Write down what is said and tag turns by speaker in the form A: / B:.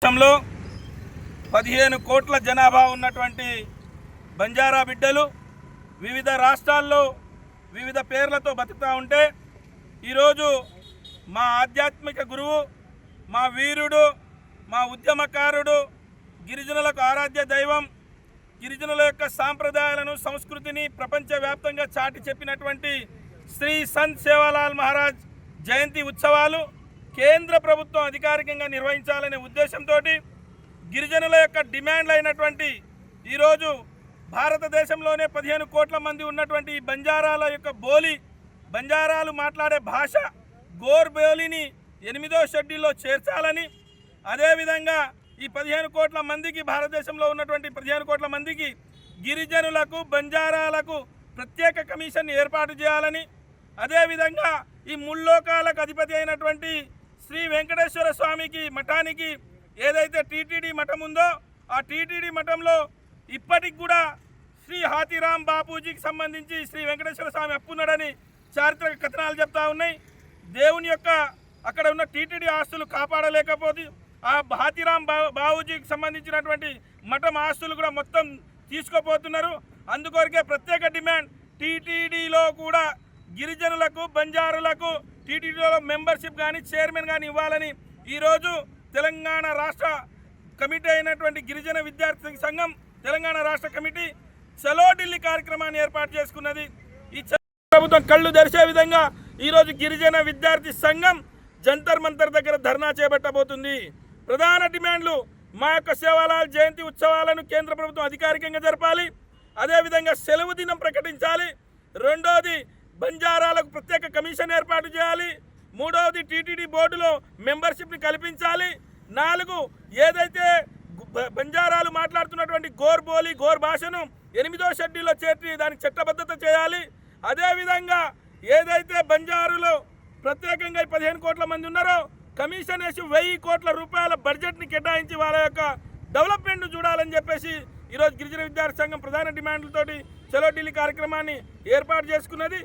A: దేశంలో 15 కోట్ల జనాభా ఉన్నటువంటి బంజారా బిడ్డలు వివిధ రాష్ట్రాల్లో వివిధ పేర్లతో బతుకుతూ ఉంటే ఈరోజు మా ఆధ్యాత్మిక గురువు, మా వీరుడు, మా ఉద్యమకారుడు, గిరిజనులకు ఆరాధ్య దైవం, గిరిజనుల యొక్క సాంప్రదాయాలను సంస్కృతిని ప్రపంచవ్యాప్తంగా చాటి చెప్పినటువంటి శ్రీ సంత్ సేవాలాల్ మహారాజ్ జయంతి ఉత్సవాలు కేంద్ర ప్రభుత్వం అధికారికంగా నిర్వహించాలనే ఉద్దేశంతో గిరిజనుల యొక్క డిమాండ్లు అయినటువంటి ఈరోజు భారతదేశంలోనే 15 కోట్ల మంది ఉన్నటువంటి బంజారాల యొక్క బంజారాలు మాట్లాడే భాష గోర్ బోలిని 8వ షెడ్యూల్లో చేర్చాలని, అదేవిధంగా ఈ 15 కోట్ల మందికి భారతదేశంలో ఉన్నటువంటి 15 కోట్ల మందికి గిరిజనులకు బంజారాలకు ప్రత్యేక కమిషన్ ఏర్పాటు చేయాలని, అదేవిధంగా ఈ ముల్లోకాలకు అధిపతి అయినటువంటి శ్రీ వెంకటేశ్వర స్వామికి మఠానికి ఏదైతే టీటీడీ మఠం ఉందో ఆ టీటీడీ మఠంలో ఇప్పటికి కూడా శ్రీ హాతీరామ్ బాపూజీకి సంబంధించి శ్రీ వెంకటేశ్వర స్వామి అప్పున్నాడని చారిత్రక కథనాలు చెప్తా ఉన్నాయి. దేవుని యొక్క అక్కడ ఉన్న టీటీడీ ఆస్తులు కాపాడలేకపోతే ఆ హాతీరామ్ బాపూజీకి సంబంధించినటువంటి మఠం ఆస్తులు కూడా మొత్తం తీసుకుపోతున్నారు. అందుకొరకే ప్రత్యేక డిమాండ్ టీటీడీలో కూడా గిరిజనులకు బంజారులకు టీటీడీలో మెంబర్షిప్ కానీ చైర్మన్ కానీ ఇవ్వాలని ఈరోజు తెలంగాణ రాష్ట్ర కమిటీ అయినటువంటి గిరిజన విద్యార్థి సంఘం తెలంగాణ రాష్ట్ర కమిటీ చలో ఢిల్లీ కార్యక్రమాన్ని ఏర్పాటు చేసుకున్నది. ఈ ప్రభుత్వం కళ్ళు తెరిచే విధంగా ఈరోజు గిరిజన విద్యార్థి సంఘం జంతర్ మంతర్ దగ్గర ధర్నా చేపట్టబోతుంది. ప్రధాన డిమాండ్లు మా యొక్క సేవాలాల్ జయంతి ఉత్సవాలను కేంద్ర ప్రభుత్వం అధికారికంగా జరపాలి, అదేవిధంగా సెలవు దినం ప్రకటించాలి, రెండోది బంజారాలకు ప్రత్యేక కమిషన్ ఏర్పాటు చేయాలి, మూడవది టీటీడీ బోర్డులో మెంబర్షిప్ని కల్పించాలి, 4 ఏదైతే బంజారాలు మాట్లాడుతున్నటువంటి గోర్ భాషను 8వ షెడ్యూల్లో చేర్చి దానికి చట్టబద్ధత చేయాలి, అదేవిధంగా ఏదైతే బంజారులు ప్రత్యేకంగా 15 కోట్ల మంది ఉన్నారో కమిషన్ వేసి 1000 కోట్ల రూపాయల బడ్జెట్ని కేటాయించి వాళ్ళ యొక్క డెవలప్మెంట్ చూడాలని చెప్పేసి ఈరోజు గిరిజన విద్యార్థి సంఘం ప్రధాన డిమాండ్లతోటి చలో ఢిల్లీ కార్యక్రమాన్ని ఏర్పాటు చేసుకున్నది.